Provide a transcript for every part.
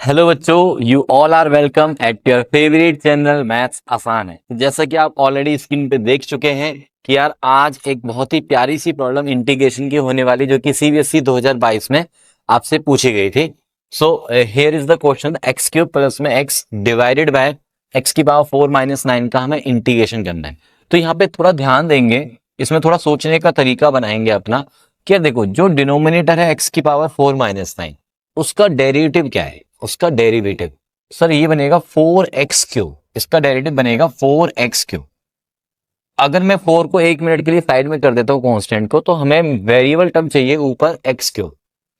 Hello बच्चों, you all are welcome at your favourite channel maths आसान है। जैसा कि आप ऑलरेडी स्क्रीन पे देख चुके हैं कि यार आज एक बहुत ही प्यारी सी प्रॉब्लम इंटीग्रेशन की होने वाली जो कि सीबीएसई 2022 में आपसे पूछी गई थी। So here is the question, x cube plus में एक्स डिवाइडेड बाय एक्स की पावर 4 - 9 का हमें इंटीग्रेशन करना है। तो यहाँ पे थोड़ा ध्यान देंगे, इसमें थोड़ा सोचने का तरीका बनाएंगे अपना। क्या देखो, जो डिनोमिनेटर है एक्स की पावर 4 - 9, उसका डेरिवेटिव क्या है? उसका डेरिवेटिव सर ये बनेगा 4x3। इसका डेरिवेटिव बनेगा 4x3। अगर मैं 4 को 1 मिनट के लिए साइड में कर देता हूं कांस्टेंट को, तो हमें वेरिएबल टर्म चाहिए ऊपर x3।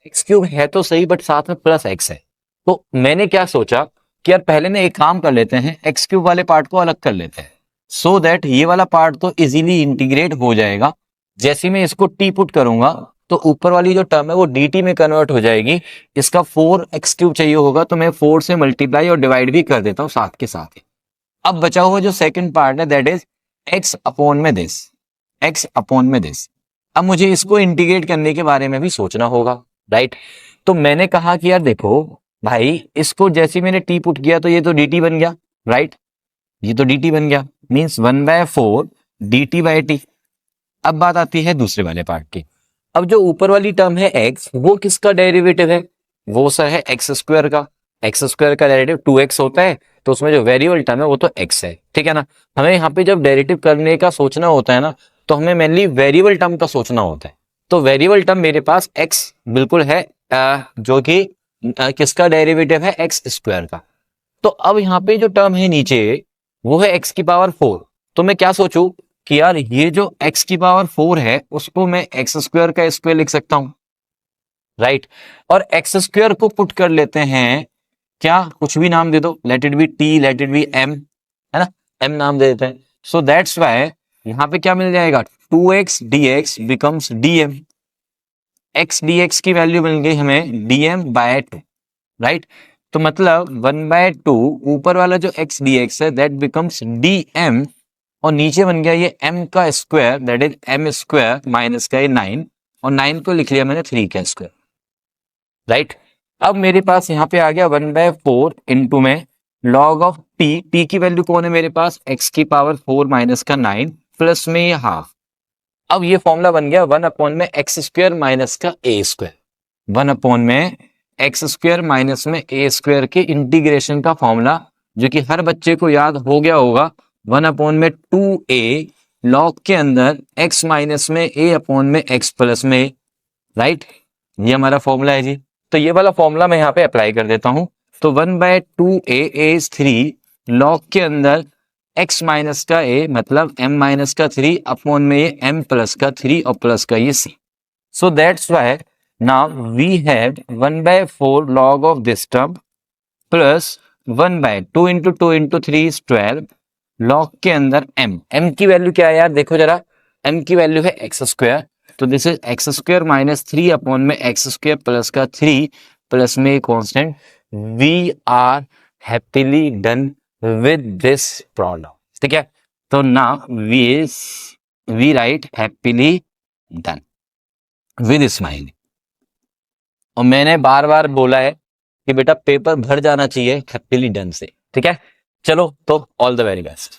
x3 है तो सही, बट साथ में प्लस x है। तो मैंने क्या सोचा कि यार पहले ना एक काम कर लेते हैं, x3 वाले पार्ट को अलग कर लेते हैं, सो दैट ये वाला पार्ट तो इजीली इंटीग्रेट हो जाएगा। जैसे मैं इसको टी पुट करूंगा तो ऊपर वाली जो टर्म है वो dt में कन्वर्ट हो जाएगी। इसका 4x3 चाहिए होगा तो मैं 4 से मल्टीप्लाई और डिवाइड भी कर देता हूं साथ के साथ ही। अब बचा हुआ जो सेकंड पार्ट है दैट इज x अपॉन में दिस, x अपॉन में दिस। अब मुझे इसको इंटीग्रेट करने के बारे में भी सोचना होगा, राइट? तो मैंने कहा कि यार देखो भाई, इसको जैसे मैंने टी पुट किया तो ये तो dt बन गया, राइट? ये तो dt बन गया, मीन्स 1/4 dt/t। अब बात आती है दूसरे वाले पार्ट की। अब जो ऊपर वाली टर्म है x, वो किसका डेरिवेटिव है? वो सर है एक्स स्क्वायर का। एक्स स्क्वायर का डेरिवेटिव 2x होता है, तो उसमें जो वेरिएबल टर्म है वो तो x है, ठीक है ना? हमें यहाँ पे जब डेरिवेटिव करने का सोचना होता है ना, तो हमें मेनली वेरिएबल टर्म का सोचना होता है। तो वेरिएबल टर्म मेरे पास x बिल्कुल है, जो कि किसका डेरिवेटिव है? एक्स स्क्वायर का। तो अब यहाँ पे जो टर्म है नीचे, वो है एक्स की पावर 4। तो मैं क्या सोचूं कि यार ये जो एक्स की पावर 4 है उसको मैं एक्स स्क्वायर का स्क्वायर लिख सकता हूं, राइट? और एक्स स्क्वायर को पुट कर लेते हैं, क्या कुछ भी नाम दे दो, let it be T, let it be M, है ना? एम नाम दे देते हैं। सो दैट्स वाई यहां पे क्या मिल जाएगा? 2x dx becomes dm। x dx की वैल्यू मिल गई हमें dm/2, राइट? तो मतलब 1/2 ऊपर वाला जो x dx है दैट बिकम्स dm, और नीचे बन गया ये m का square that is m square minus का ये 9, और 9 को लिख लिया मैंने 3 का स्क्वायर, राइट? अब मेरे पास यहाँ पे आ गया 1/4 इंटू में लॉग ऑफ t की वैल्यू कौन है मेरे पास? x की पावर 4 माइनस का 9 प्लस में ये हाफ। अब ये फॉर्मूला बन गया 1 में एक्स स्क्वायर माइनस का ए स्क्वायर। 1 में एक्स स्क्वायर माइनस में ए स्क्वायर के इंटीग्रेशन का फॉर्मूला, जो कि हर बच्चे को याद हो गया होगा। 1 में 2a लॉग के अंदर x माइनस में a अपॉन में x प्लस में, राइट? ये हमारा फॉर्मूला है जी। तो ये वाला फॉर्मूला मैं यहाँ पे अप्लाई कर देता हूं। तो 1/2a इज 3 लॉग के अंदर x माइनस का a मतलब m माइनस का 3 अपॉन में ये m प्लस का 3 और प्लस का ये c। So that's why now we have 1/4 log of this term plus 1/2 into 2 into 3 is 12 log के अंदर m की वैल्यू क्या है यार? देखो जरा, m की वैल्यू है एक्स स्क्वायर, तो this is X square minus 3 upon में एक्स स्क्वायर प्लस का 3 प्लस में constant. We are happily done with this problem, ठीक है? तो now we write happily done with smile. और मैंने बार बार बोला है कि बेटा पेपर भर जाना चाहिए हैप्पीली डन से, ठीक है? चलो तो ऑल द वेरी बेस्ट।